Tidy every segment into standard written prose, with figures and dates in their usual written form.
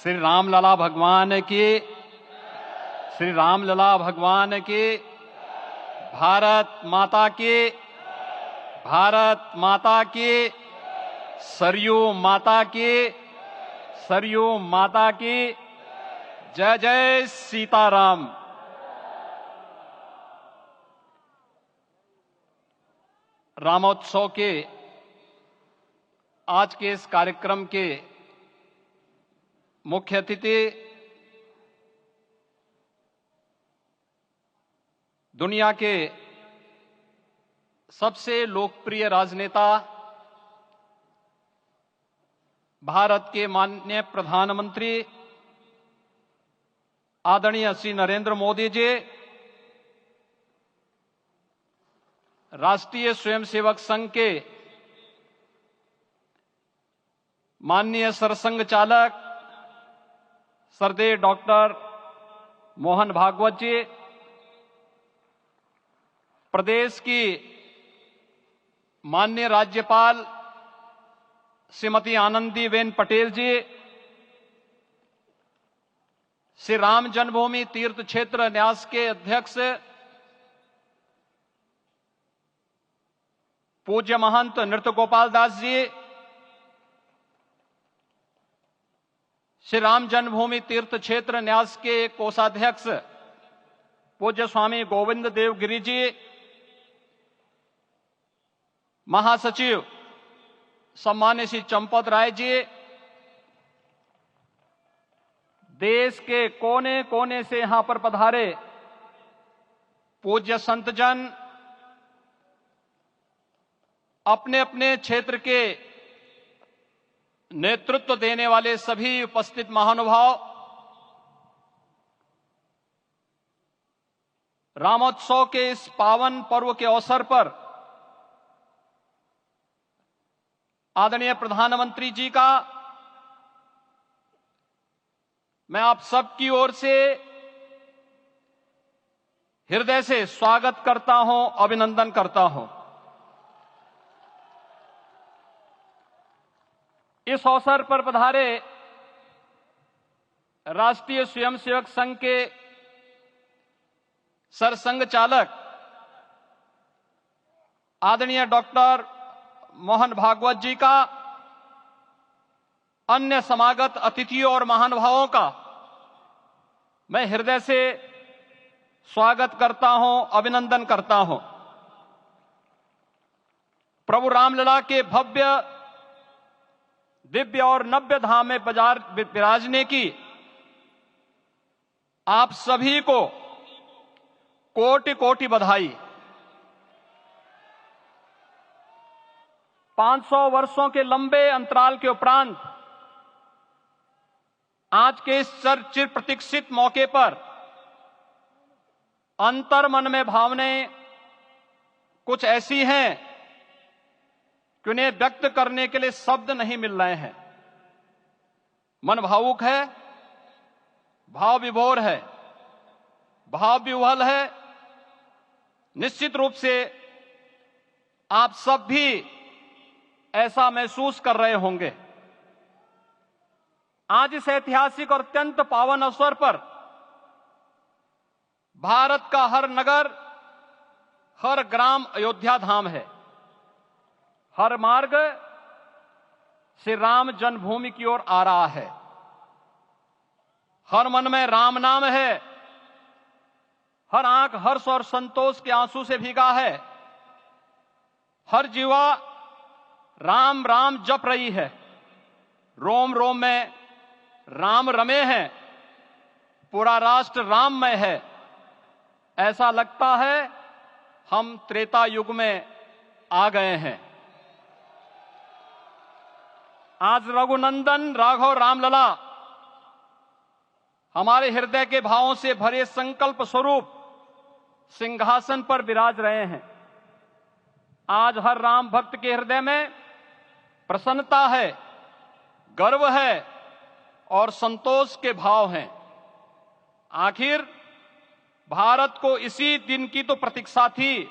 श्री रामलला भगवान की, श्री रामलला भगवान की, भारत माता की, भारत माता की, सरयू माता की, सरयू माता की। जय जय सीताराम। रामोत्सव के आज के इस कार्यक्रम के मुख्य अतिथि दुनिया के सबसे लोकप्रिय राजनेता भारत के माननीय प्रधानमंत्री आदरणीय श्री नरेंद्र मोदी जी, राष्ट्रीय स्वयंसेवक संघ के माननीय सरसंघ चालक श्रद्धेय डॉक्टर मोहन भागवत जी, प्रदेश की माननीय राज्यपाल श्रीमती आनंदीबेन पटेल जी, श्री राम जन्मभूमि तीर्थ क्षेत्र न्यास के अध्यक्ष पूज्य महंत नृत्य गोपाल दास जी, श्री राम जन्मभूमि तीर्थ क्षेत्र न्यास के कोषाध्यक्ष पूज्य स्वामी गोविंद देव गिरि जी, महासचिव सम्मान्य श्री चंपत राय जी, देश के कोने कोने से यहां पर पधारे पूज्य संतजन, अपने अपने क्षेत्र के नेतृत्व देने वाले सभी उपस्थित महानुभाव, रामोत्सव के इस पावन पर्व के अवसर पर आदरणीय प्रधानमंत्री जी का मैं आप सबकी ओर से हृदय से स्वागत करता हूं, अभिनंदन करता हूं। इस अवसर पर पधारे राष्ट्रीय स्वयंसेवक संघ के सरसंघ चालक आदरणीय डॉक्टर मोहन भागवत जी का, अन्य समागत अतिथियों और महानुभावों का मैं हृदय से स्वागत करता हूं, अभिनंदन करता हूं। प्रभु रामलला के भव्य दिव्य और नव्य धाम में विराजने की आप सभी को कोटि कोटि बधाई। 500 वर्षों के लंबे अंतराल के उपरांत आज के इस चिर प्रतीक्षित मौके पर अंतर मन में भावनाएं कुछ ऐसी हैं कि उन्हें व्यक्त करने के लिए शब्द नहीं मिल रहे हैं। मन भावुक है, भाव विभोर है, भाव विह्वल है। निश्चित रूप से आप सब भी ऐसा महसूस कर रहे होंगे। आज इस ऐतिहासिक और अत्यंत पावन अवसर पर भारत का हर नगर, हर ग्राम अयोध्या धाम है। हर मार्ग श्री राम जन्मभूमि की ओर आ रहा है। हर मन में राम नाम है, हर आंख हर्ष और संतोष के आंसू से भीगा है। हर जीवा राम राम जप रही है, रोम रोम में राम रमे हैं, पूरा राष्ट्र राममय है। ऐसा लगता है हम त्रेता युग में आ गए हैं। आज रघुनंदन राघव रामलला हमारे हृदय के भावों से भरे संकल्प स्वरूप सिंहासन पर विराज रहे हैं। आज हर राम भक्त के हृदय में प्रसन्नता है, गर्व है और संतोष के भाव हैं। आखिर भारत को इसी दिन की तो प्रतीक्षा थी।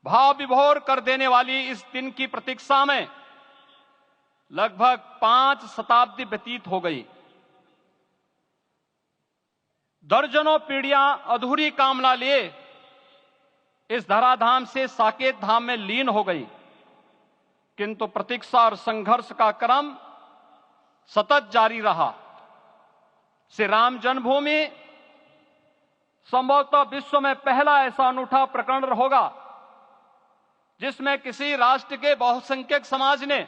भाव विभोर कर देने वाली इस दिन की प्रतीक्षा में लगभग 5 शताब्दी व्यतीत हो गई। दर्जनों पीढ़ियां अधूरी कामना लिए इस धराधाम से साकेत धाम में लीन हो गई, किंतु प्रतीक्षा और संघर्ष का क्रम सतत जारी रहा। श्री राम जन्मभूमि संभवतः विश्व में पहला ऐसा अनूठा प्रकरण होगा जिसमें किसी राष्ट्र के बहुसंख्यक समाज ने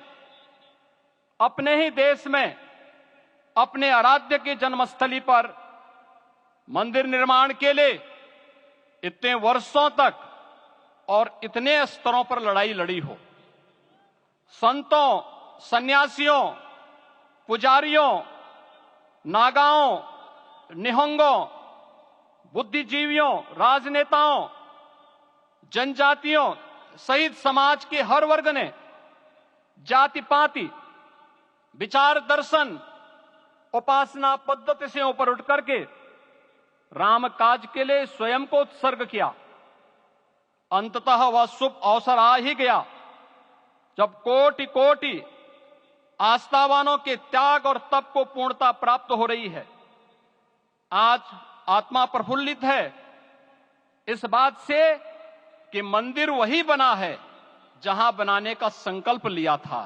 अपने ही देश में अपने आराध्य की जन्मस्थली पर मंदिर निर्माण के लिए इतने वर्षों तक और इतने स्तरों पर लड़ाई लड़ी हो। संतों, सन्यासियों, पुजारियों, नागाओं, निहंगों, बुद्धिजीवियों, राजनेताओं, जनजातियों सहित समाज के हर वर्ग ने जाति पाति, विचार दर्शन, उपासना पद्धति से ऊपर उठ करके राम काज के लिए स्वयं को उत्सर्ग किया। अंततः वह शुभ अवसर आ ही गया जब कोटि कोटि आस्थावानों के त्याग और तप को पूर्णता प्राप्त हो रही है। आज आत्मा प्रफुल्लित है इस बात से कि मंदिर वही बना है जहां बनाने का संकल्प लिया था।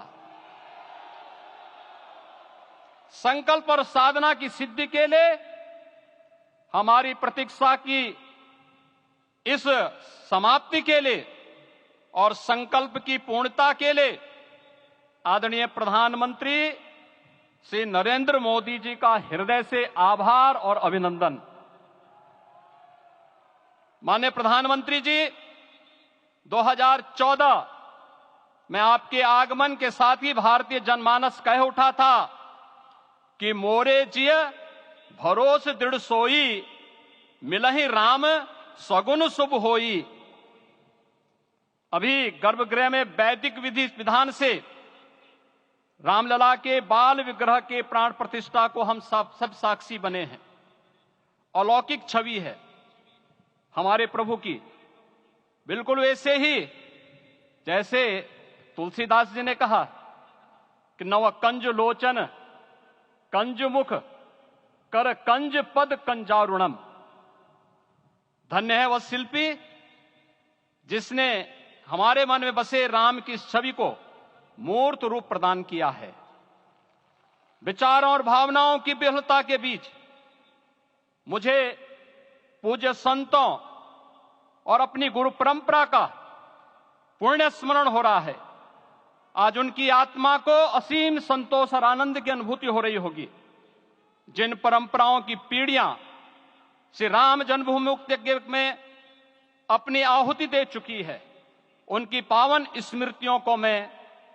संकल्प और साधना की सिद्धि के लिए हमारी प्रतीक्षा की इस समाप्ति के लिए और संकल्प की पूर्णता के लिए आदरणीय प्रधानमंत्री श्री नरेंद्र मोदी जी का हृदय से आभार और अभिनंदन। माननीय प्रधानमंत्री जी, 2014 में आपके आगमन के साथ ही भारतीय जनमानस कह उठा था कि मोरे जिय भरोस दृढ़ सोई, मिलहि राम सगुन शुभ होई। अभी गर्भगृह में वैदिक विधि विधान से रामलला के बाल विग्रह के प्राण प्रतिष्ठा को हम सब साक्षी बने हैं। अलौकिक छवि है हमारे प्रभु की, बिल्कुल वैसे ही जैसे तुलसीदास जी ने कहा कि नव कंज लोचन कंज मुख कर कंज पद कंजारुणम। धन्य है वह शिल्पी जिसने हमारे मन में बसे राम की छवि को मूर्त रूप प्रदान किया है। विचारों और भावनाओं की विहलता के बीच मुझे पूज्य संतों और अपनी गुरु परंपरा का पुण्य स्मरण हो रहा है। आज उनकी आत्मा को असीम संतोष और आनंद की अनुभूति हो रही होगी। जिन परंपराओं की पीढ़ियां श्री राम जन्मभूमि मुक्ति यज्ञ में अपनी आहुति दे चुकी है, उनकी पावन स्मृतियों को मैं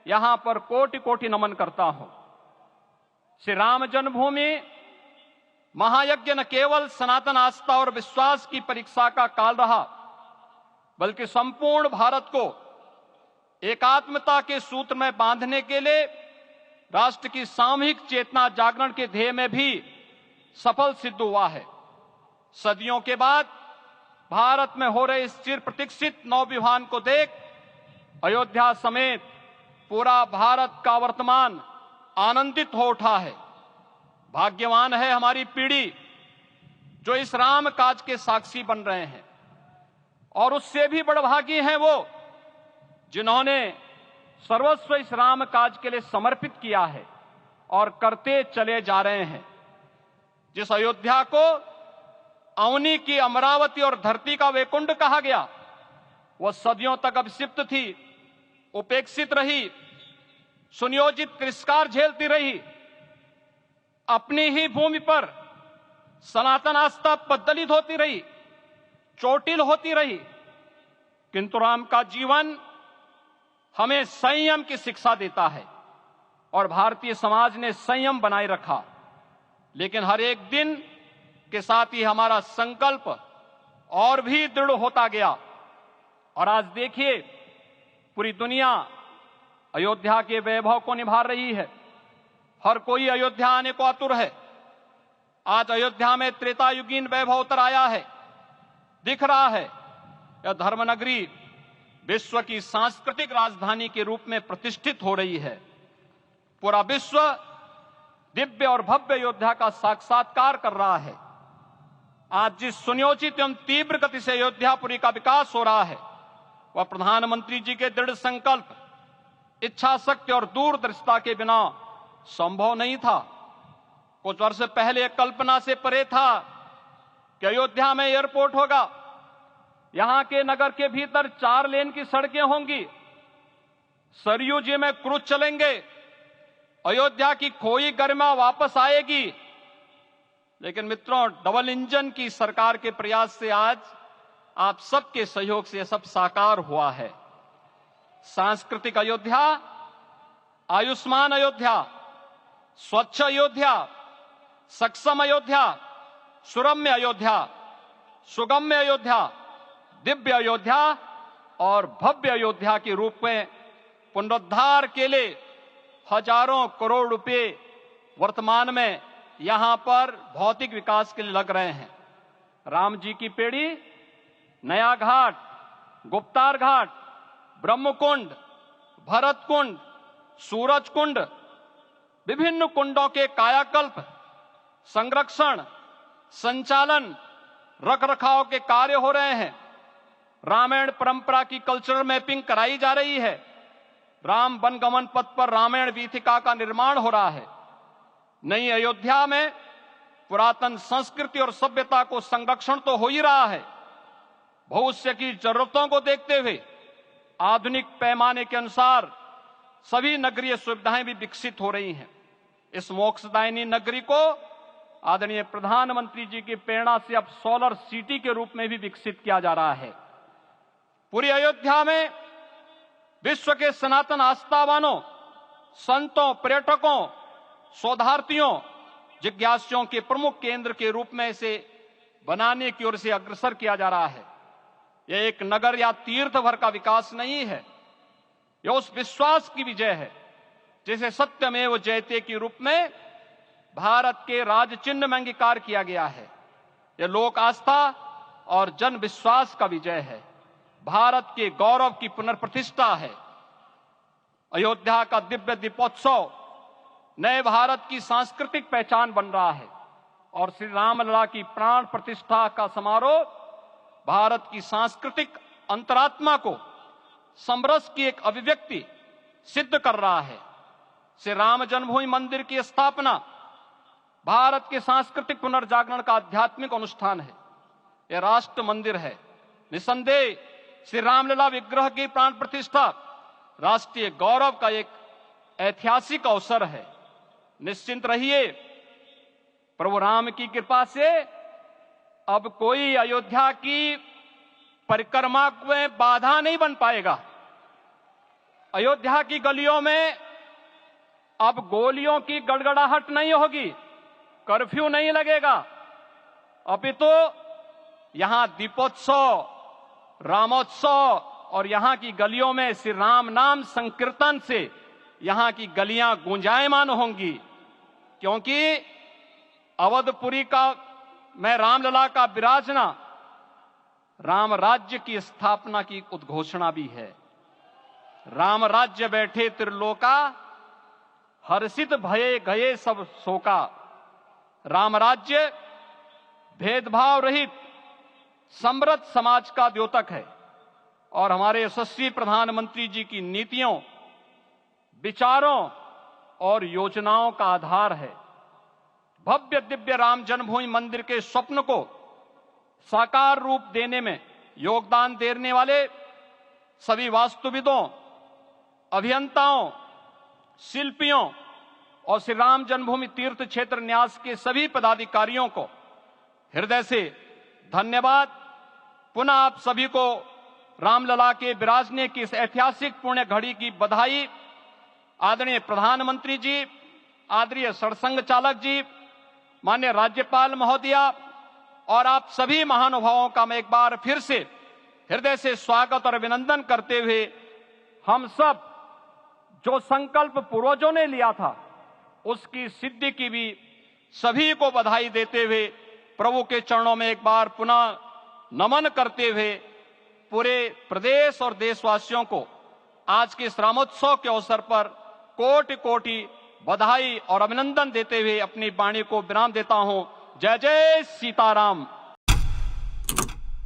यहां पर कोटि कोटि नमन करता हूं। श्री राम जन्मभूमि महायज्ञ न केवल सनातन आस्था और विश्वास की परीक्षा का काल रहा, बल्कि संपूर्ण भारत को एकात्मता के सूत्र में बांधने के लिए राष्ट्र की सामूहिक चेतना जागरण के ध्येय में भी सफल सिद्ध हुआ है। सदियों के बाद भारत में हो रहे इस चिर प्रतीक्षित नवविवाह को देख अयोध्या समेत पूरा भारत का वर्तमान आनंदित हो उठा है। भाग्यवान है हमारी पीढ़ी जो इस राम काज के साक्षी बन रहे हैं, और उससे भी बड़भागी हैं वो जिन्होंने सर्वस्व इस राम काज के लिए समर्पित किया है और करते चले जा रहे हैं। जिस अयोध्या को अवनी की अमरावती और धरती का वैकुंठ कहा गया, वह सदियों तक अभिषिप्त थी, उपेक्षित रही, सुनियोजित तिरस्कार झेलती रही। अपनी ही भूमि पर सनातन आस्था पद्दलित होती रही, चोटिल होती रही, किंतु राम का जीवन हमें संयम की शिक्षा देता है और भारतीय समाज ने संयम बनाए रखा। लेकिन हर एक दिन के साथ ही हमारा संकल्प और भी दृढ़ होता गया, और आज देखिए पूरी दुनिया अयोध्या के वैभव को निभा रही है। हर कोई अयोध्या आने को आतुर है। आज अयोध्या में त्रेतायुगीन वैभव उतर आया है, दिख रहा है। यह धर्मनगरी विश्व की सांस्कृतिक राजधानी के रूप में प्रतिष्ठित हो रही है। पूरा विश्व दिव्य और भव्य अयोध्या का साक्षात्कार कर रहा है। आज जिस सुनियोजित एवं तीव्र गति से अयोध्यापुरी का विकास हो रहा है, वह प्रधानमंत्री जी के दृढ़ संकल्प, इच्छा शक्ति और दूरदर्शिता के बिना संभव नहीं था। कुछ वर्ष पहले कल्पना से परे था कि अयोध्या में एयरपोर्ट होगा, यहां के नगर के भीतर 4 लेन की सड़कें होंगी, सरयू जी में क्रूज चलेंगे, अयोध्या की खोई गरिमा वापस आएगी। लेकिन मित्रों, डबल इंजन की सरकार के प्रयास से आज आप सबके सहयोग से यह सब साकार हुआ है। सांस्कृतिक अयोध्या, आयुष्मान अयोध्या, स्वच्छ अयोध्या, सक्षम अयोध्या, सुरम्य अयोध्या, सुगम्य अयोध्या, दिव्य अयोध्या और भव्य अयोध्या के रूप में पुनरुद्धार के लिए हजारों करोड़ रुपए वर्तमान में यहां पर भौतिक विकास के लिए लग रहे हैं। राम जी की पेड़ी, नया घाट, गुप्तार घाट, ब्रह्मकुंड, भरत कुंड, सूरज कुंड, विभिन्न कुंडों के कायाकल्प, संरक्षण, संचालन, रखरखाव के कार्य हो रहे हैं। रामायण परंपरा की कल्चरल मैपिंग कराई जा रही है। राम वनगमन पथ पर रामायण वीथिका का निर्माण हो रहा है। नई अयोध्या में पुरातन संस्कृति और सभ्यता को संरक्षण तो हो ही रहा है, भविष्य की जरूरतों को देखते हुए आधुनिक पैमाने के अनुसार सभी नगरीय सुविधाएं भी विकसित हो रही हैं। इस मोक्षदायिनी नगरी को आदरणीय प्रधानमंत्री जी की प्रेरणा से अब सोलर सिटी के रूप में भी विकसित किया जा रहा है। पूरी अयोध्या में विश्व के सनातन आस्थावानों, संतों, पर्यटकों, शोधार्थियों, जिज्ञासुओं के प्रमुख केंद्र के रूप में इसे बनाने की ओर से अग्रसर किया जा रहा है। यह एक नगर या तीर्थ भर का विकास नहीं है, यह उस विश्वास की विजय है जिसे सत्यमेव जयते के रूप में भारत के राज चिन्ह में अंगीकार किया गया है। यह लोक आस्था और जन विश्वास का विजय है, भारत के गौरव की पुनर्प्रतिष्ठा है। अयोध्या का दिव्य दीपोत्सव नए भारत की सांस्कृतिक पहचान बन रहा है और श्री रामलला की प्राण प्रतिष्ठा का समारोह भारत की सांस्कृतिक अंतरात्मा को समरस की एक अभिव्यक्ति सिद्ध कर रहा है। श्री राम जन्मभूमि मंदिर की स्थापना भारत के सांस्कृतिक पुनर्जागरण का आध्यात्मिक अनुष्ठान है। यह राष्ट्र मंदिर है। निसंदेह श्री रामलला विग्रह की प्राण प्रतिष्ठा राष्ट्रीय गौरव का एक ऐतिहासिक अवसर है। निश्चिंत रहिए, प्रभु राम की कृपा से अब कोई अयोध्या की परिक्रमा में बाधा नहीं बन पाएगा। अयोध्या की गलियों में अब गोलियों की गड़गड़ाहट नहीं होगी, कर्फ्यू नहीं लगेगा। अपितु यहां दीपोत्सव, रामोत्सव और यहां की गलियों में श्री राम नाम संकीर्तन से यहां की गलियां गुंजायमान होंगी, क्योंकि अवधपुरी का मैं रामलला का विराजना राम राज्य की स्थापना की उद्घोषणा भी है। राम राज्य बैठे त्रिलोका, हर्षित भये गए सब शोका। राम राज्य भेदभाव रहित समृद्ध समाज का द्योतक है और हमारे यशस्वी प्रधानमंत्री जी की नीतियों, विचारों और योजनाओं का आधार है। भव्य दिव्य राम जन्मभूमि मंदिर के स्वप्न को साकार रूप देने में योगदान देने वाले सभी वास्तुविदों, अभियंताओं, शिल्पियों और श्री राम जन्मभूमि तीर्थ क्षेत्र न्यास के सभी पदाधिकारियों को हृदय से धन्यवाद। पुनः आप सभी को रामलला के विराजने की इस ऐतिहासिक पुण्य घड़ी की बधाई। आदरणीय प्रधानमंत्री जी, आदरणीय सरसंघ चालक जी, माननीय राज्यपाल महोदया और आप सभी महानुभावों का मैं एक बार फिर से हृदय से स्वागत और अभिनंदन करते हुए हम सब जो संकल्प पूर्वजों ने लिया था उसकी सिद्धि की भी सभी को बधाई देते हुए प्रभु के चरणों में एक बार पुनः नमन करते हुए पूरे प्रदेश और देशवासियों को आज के इस रामोत्सव के अवसर पर कोटि कोटि बधाई और अभिनंदन देते हुए अपनी वाणी को विराम देता हूं। जय जय सीताराम।